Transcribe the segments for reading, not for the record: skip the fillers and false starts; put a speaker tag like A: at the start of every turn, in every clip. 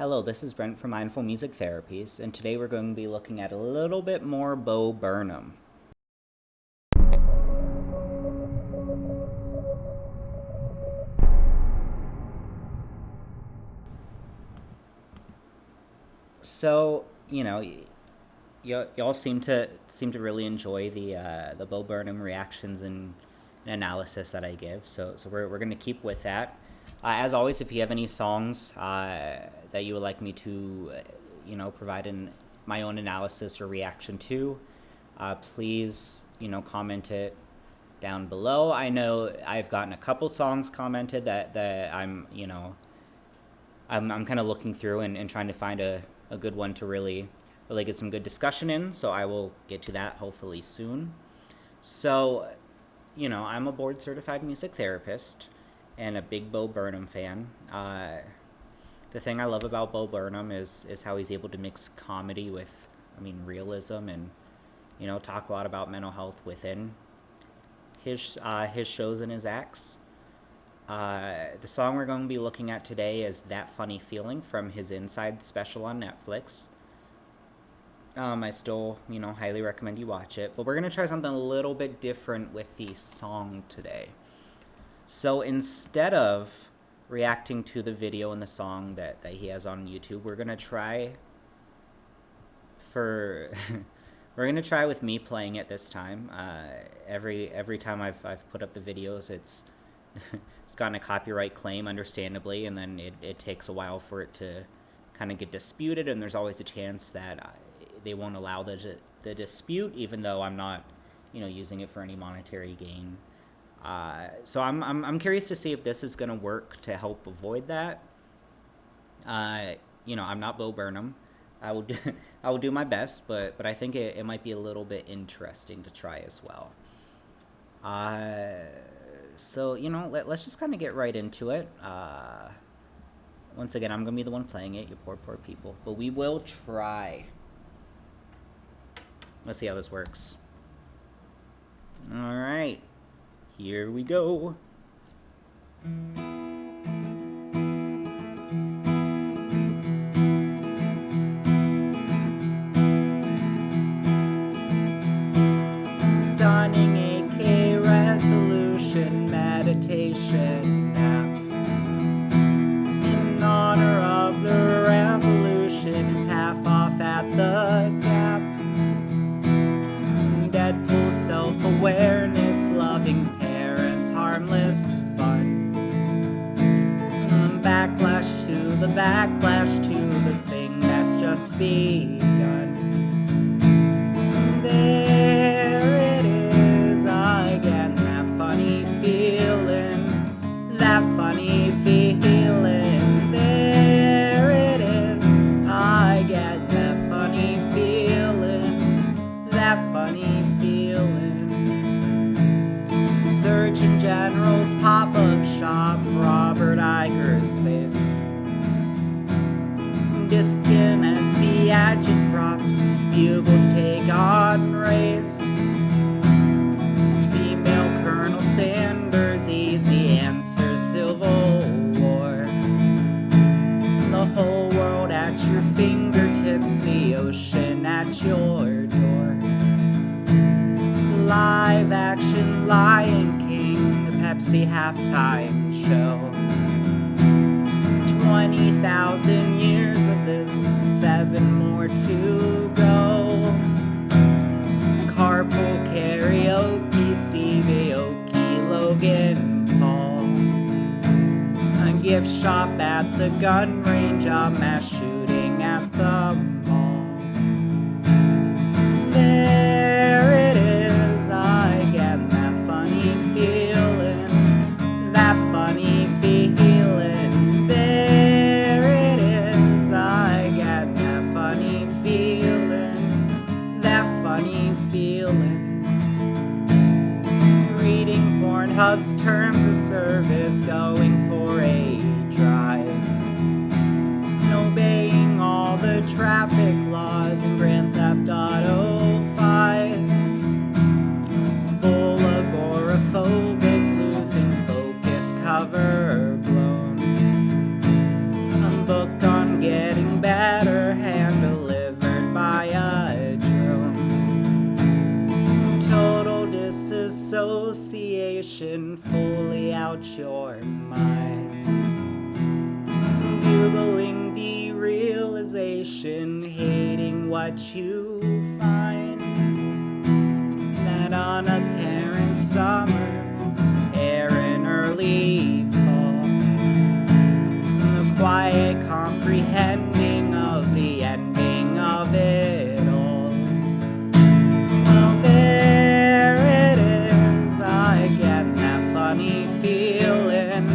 A: Hello, this is Brent from Mindful Music Therapies, and today we're going to be looking at a little bit more Bo Burnham. So, y'all seem to really enjoy the Bo Burnham reactions and analysis that I give. So we're gonna keep with that. As always, if you have any songs that you would like me to, provide my own analysis or reaction to, please, comment it down below. I know I've gotten a couple songs commented that I'm kind of looking through and trying to find a good one to really get some good discussion in, so I will get to that hopefully soon. So, I'm a board certified music therapist and a big Bo Burnham fan. The thing I love about Bo Burnham is how he's able to mix comedy with, realism and, talk a lot about mental health within his shows and his acts. The song we're going to be looking at today is That Funny Feeling from his Inside special on Netflix. I still, highly recommend you watch it, but we're going to try something a little bit different with the song today. So instead of reacting to the video and the song that he has on YouTube, we're going to try we're going to try with me playing it this time. Every time I've put up the videos, it's gotten a copyright claim, understandably, and then it takes a while for it to kind of get disputed, and there's always a chance that they won't allow the dispute, even though I'm not, using it for any monetary gain. So I'm curious to see if this is going to work to help avoid that. I'm not Bo Burnham. I will do my best, but I think it might be a little bit interesting to try as well. So, let's just kind of get right into it. Once again, I'm going to be the one playing it, you poor people. But we will try. Let's see how this works. Alright, here we go. Stunning AK resolution meditation app. In honor of the revolution, it's half off at the Gap. Deadpool self-awareness, loving parents, harmless fun. Backlash to the thing that's just begun. There it is again, that funny feeling, that funny feeling. There it is again, that funny feeling, that funny feeling. Surgeon General's pop-up shop, Robert Iger's face. Disconnency agitprop, bugles take on race. Female Colonel Sanders, easy answer, Civil War. The whole world at your fingertips, the ocean at your door. Live action Lion King, the Pepsi halftime show. 20,000 years of this, 7 more to go. Carpool karaoke, Stevie Aoki, Logan Paul. A gift shop at the gun range, a mass shooting at the mall. There it is again, that funny feeling, that funny feeling. There it is again, that funny feeling, that funny feeling. Reading Pornhub's terms of service, going for a drive. Obeying all the traffic laws in Grand Theft Auto 5. Full agoraphobic, losing focus, cover blown. A book on getting station, fully out your mind. Googling derealization, hating what you find. That on a parent summer, air in early fall. The quiet comprehending of the ending of it all. Well, there it is, I get that funny feeling,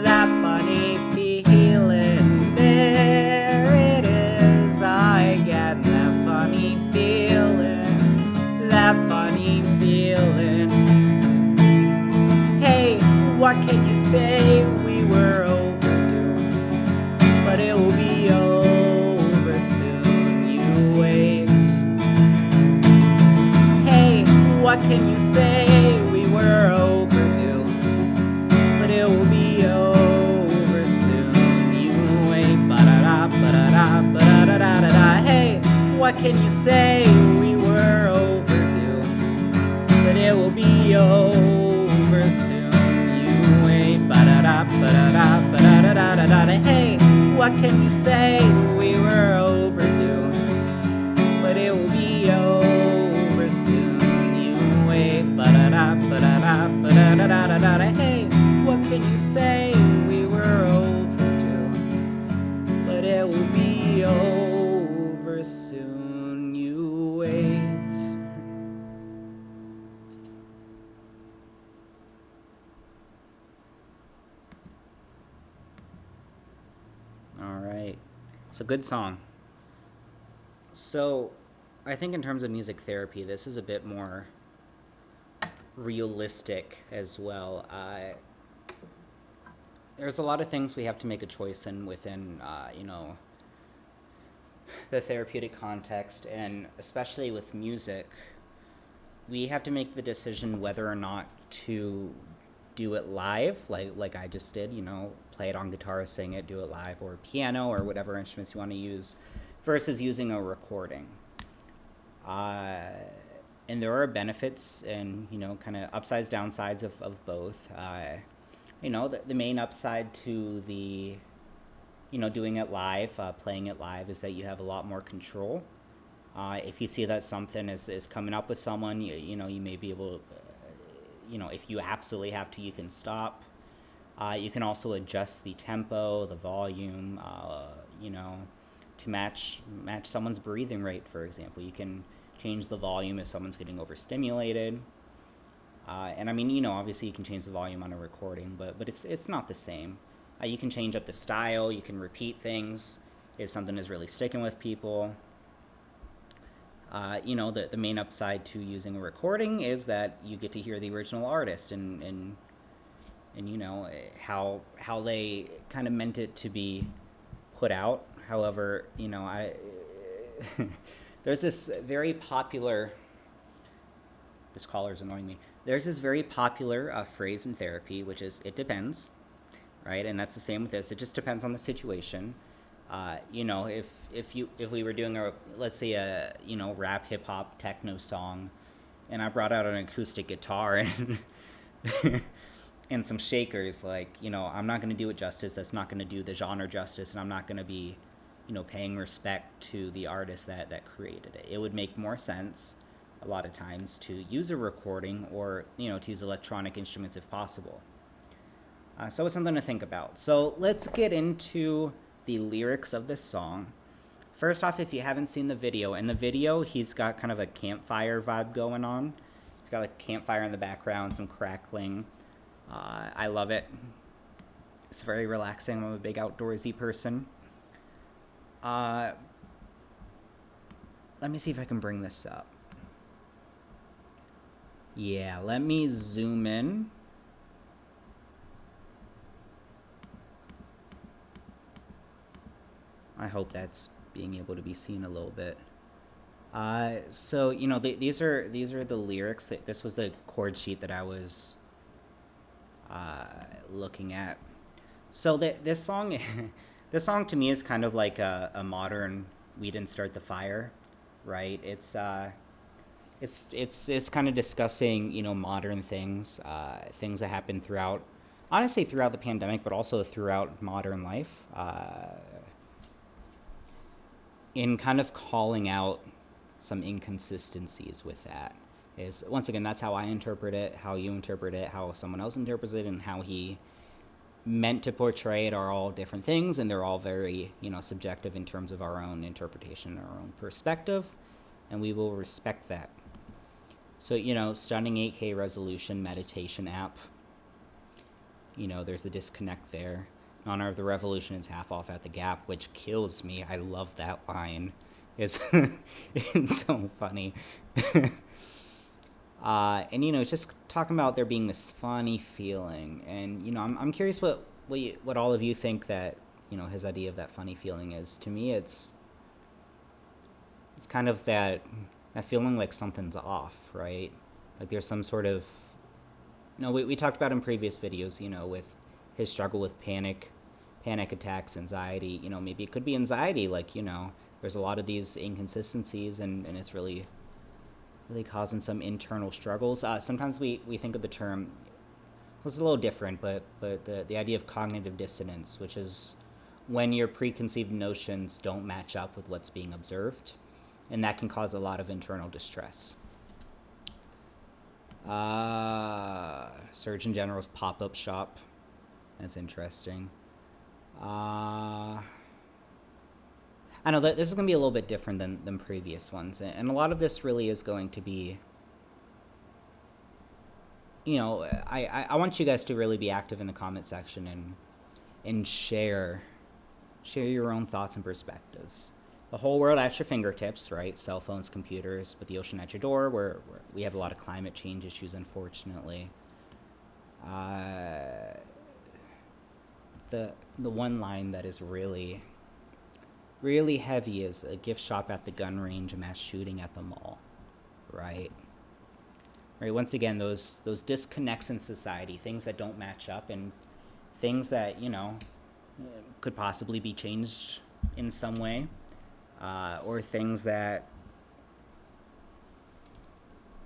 A: that funny feeling. There it is, I get that funny feeling, that funny feeling. Hey, what can you say? We were overdue, but it will be over soon, you wait. Hey, what can you say? We were overdue, but it will be over soon, you wait. Ba-da-da, ba-da-da, ba-da-da-da-da-da. Hey, what can you say? We were overdue, but it will be over soon, you wait. Ba-da-da, ba-da-da, ba-da-da-da-da-da. Hey, what can you say? We were overdue, but it will be over soon, you wait. Ba-da-da, ba-da-da, ba-da-da-da-da-da. Hey, what can you say? We were overdue, but it will be over soon, you wait. All right. It's a good song. So, I think in terms of music therapy, this is a bit more realistic as well. There's a lot of things we have to make a choice in within, the therapeutic context, and especially with music, we have to make the decision whether or not to do it live, like I just did, play it on guitar, sing it, do it live, or piano, or whatever instruments you want to use, versus using a recording. And there are benefits and, kind of upsides, downsides of both. The main upside to the, doing it live, playing it live, is that you have a lot more control. If you see that something is coming up with someone, you may be able, if you absolutely have to, you can stop. You can also adjust the tempo, the volume, to match someone's breathing rate, for example. You can change the volume if someone's getting overstimulated. And I mean, obviously you can change the volume on a recording, but it's not the same. You can change up the style, you can repeat things if something is really sticking with people. The main upside to using a recording is that you get to hear the original artist and how they kind of meant it to be put out. However, there's this very popular, this caller's annoying me. There's this very popular phrase in therapy, which is, it depends, right? And that's the same with this. It just depends on the situation. If we were doing let's say a, rap, hip hop, techno song, and I brought out an acoustic guitar and and some shakers, I'm not going to do it justice. That's not going to do the genre justice, and I'm not going to be, paying respect to the artist that created it. It would make more sense a lot of times to use a recording or, to use electronic instruments if possible. So it's something to think about. So let's get into the lyrics of this song. First off, if you haven't seen the video, in the video, he's got kind of a campfire vibe going on. He's got a campfire in the background, some crackling. I love it. It's very relaxing. I'm a big outdoorsy person. Let me see if I can bring this up. Yeah, let me zoom in. I hope that's being able to be seen a little bit. So these are the lyrics. This was the chord sheet that I was looking at. So this song, this song to me is kind of like a modern "We Didn't Start the Fire," right? It's It's kind of discussing, modern things, things that happen throughout, honestly, throughout the pandemic, but also throughout modern life, in kind of calling out some inconsistencies with that. Is, once again, that's how I interpret it, how you interpret it, how someone else interprets it, and how he meant to portray it are all different things, and they're all very, subjective in terms of our own interpretation, our own perspective, and we will respect that. So, stunning 8K resolution meditation app. There's a disconnect there. In honor of the revolution, it's half off at the Gap, which kills me. I love that line. It's, it's so funny. And just talking about there being this funny feeling, and I'm curious what all of you think that his idea of that funny feeling is. To me, it's kind of that feeling like something's off, right? Like there's some sort of, we talked about in previous videos, with his struggle with panic attacks, anxiety. Maybe it could be anxiety, like there's a lot of these inconsistencies, and it's really causing some internal struggles. Sometimes we think of the term, it's a little different, but the idea of cognitive dissonance, which is when your preconceived notions don't match up with what's being observed, and that can cause a lot of internal distress. Surgeon General's pop-up shop, that's interesting. I know that this is going to be a little bit different than previous ones, and a lot of this really is going to be, I want you guys to really be active in the comment section and share your own thoughts and perspectives. The whole world at your fingertips, right? Cell phones, computers, but the ocean at your door, where we have a lot of climate change issues, unfortunately. The one line that is really heavy is a gift shop at the gun range, a mass shooting at the mall, right? Right. Once again, those disconnects in society, things that don't match up, and things that could possibly be changed in some way, or things that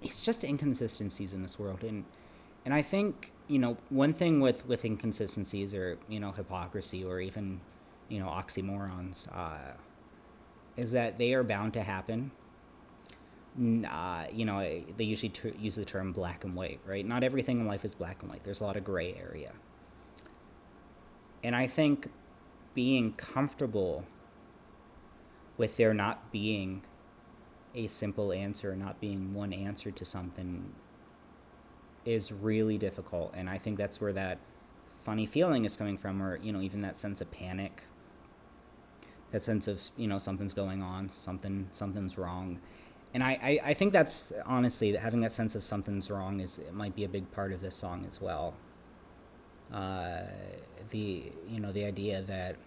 A: it's just inconsistencies in this world, and I think one thing with inconsistencies, or hypocrisy, or even oxymorons, is that they are bound to happen. They usually use the term black and white, right? Not everything in life is black and white. There's a lot of gray area. And I think being comfortable with there not being a simple answer, not being one answer to something, is really difficult. And I think that's where that funny feeling is coming from, or even that sense of panic, that sense of something's going on, something's wrong. And I think that's, honestly, having that sense of something's wrong it might be a big part of this song as well. The idea that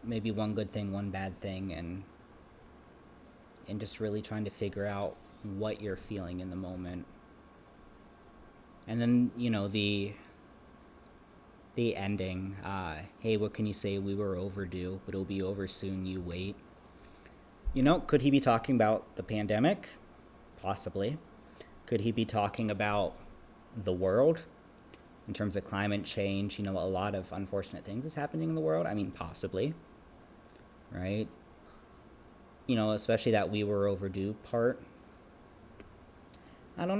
A: maybe one good thing, one bad thing, and just really trying to figure out what you're feeling in the moment. And then the ending, hey, what can you say? We were overdue, but it'll be over soon, you wait. Could he be talking about the pandemic? Possibly. Could he be talking about the world in terms of climate change? A lot of unfortunate things is happening in the world. I mean, possibly, right? Especially that we were overdue part. I don't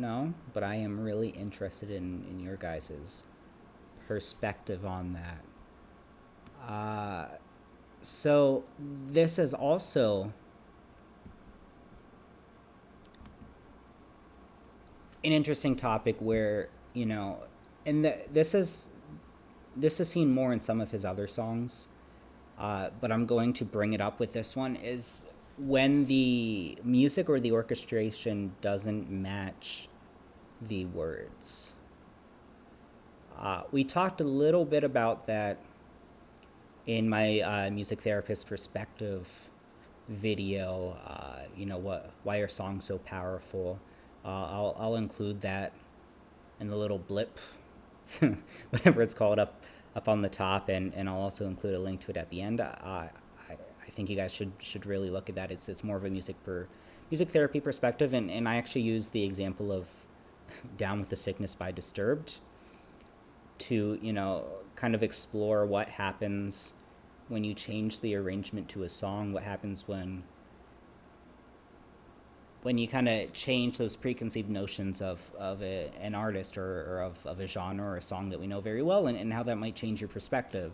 A: know, but I am really interested in your guys' perspective on that. So this is also an interesting topic where, and this is seen more in some of his other songs, but I'm going to bring it up with this one, is when the music or the orchestration doesn't match the words. We talked a little bit about that in my music therapist perspective video, why are songs so powerful? I'll include that in the little blip, whatever it's called, up on the top, and I'll also include a link to it at the end. I I think you guys should really look at that. It's more of a music therapy perspective, and I actually use the example of Down with the Sickness by Disturbed to, kind of explore what happens when you change the arrangement to a song, what happens when you kind of change those preconceived notions of an artist or of a genre or a song that we know very well, and how that might change your perspective.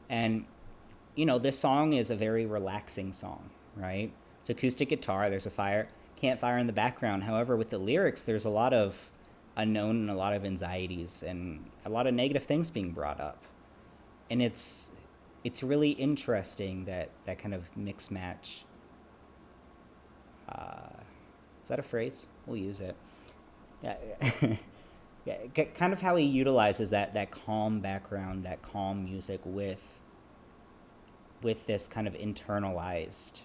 A: And, this song is a very relaxing song, right? It's acoustic guitar, there's a campfire in the background. However, with the lyrics, there's a lot of unknown and a lot of anxieties and a lot of negative things being brought up. And it's really interesting that kind of mix match. Is that a phrase? We'll use it. Yeah, yeah, kind of how he utilizes that calm background, that calm music with this kind of internalized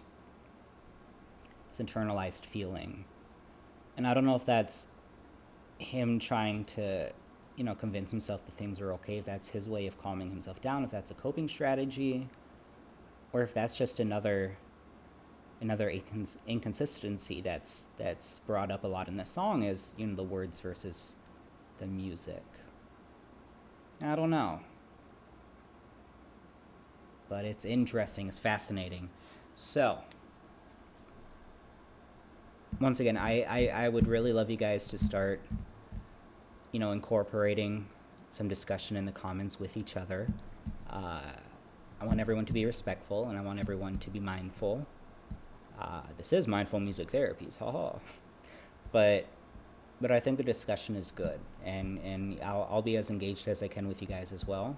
A: feeling. And I don't know if that's him trying to, convince himself that things are okay, if that's his way of calming himself down, if that's a coping strategy, or if that's just another inconsistency that's brought up a lot in this song is, the words versus the music. I don't know. But it's interesting, it's fascinating. So, once again, I would really love you guys to start, incorporating some discussion in the comments with each other. I want everyone to be respectful, and I want everyone to be mindful. This is Mindful Music Therapies, haha. But I think the discussion is good, and I'll be as engaged as I can with you guys as well.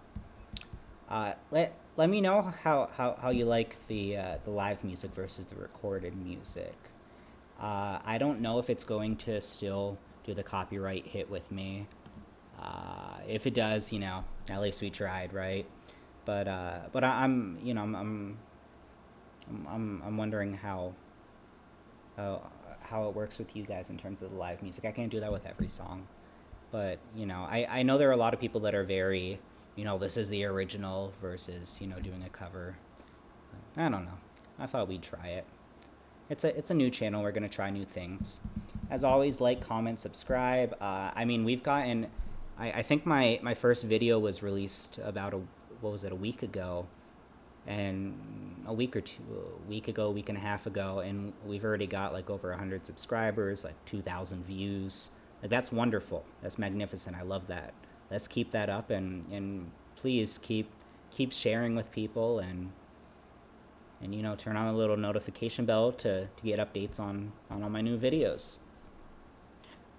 A: Let me know how you like the live music versus the recorded music. I don't know if it's going to still do the copyright hit with me. If it does, at least we tried, right? But I'm wondering how it works with you guys in terms of the live music. I can't do that with every song, but I know there are a lot of people that are very, this is the original versus doing a cover. I don't know. I thought we'd try it. It's a new channel. We're gonna try new things. As always, like, comment, subscribe. We've gotten. I think my first video was released about a week ago, and a week and a half ago, and we've already got like over 100 subscribers, like 2,000 views. Like, that's wonderful. That's magnificent. I love that. Let's keep that up, and please keep sharing with people, and turn on a little notification bell to get updates on all my new videos.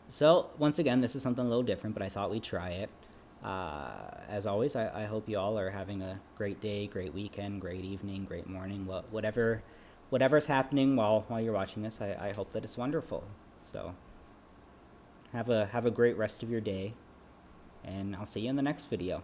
A: So once again, this is something a little different, but I thought we'd try it. As always, I hope you all are having a great day, great weekend, great evening, great morning, whatever's happening while you're watching this. I hope that it's wonderful. So have a great rest of your day, and I'll see you in the next video.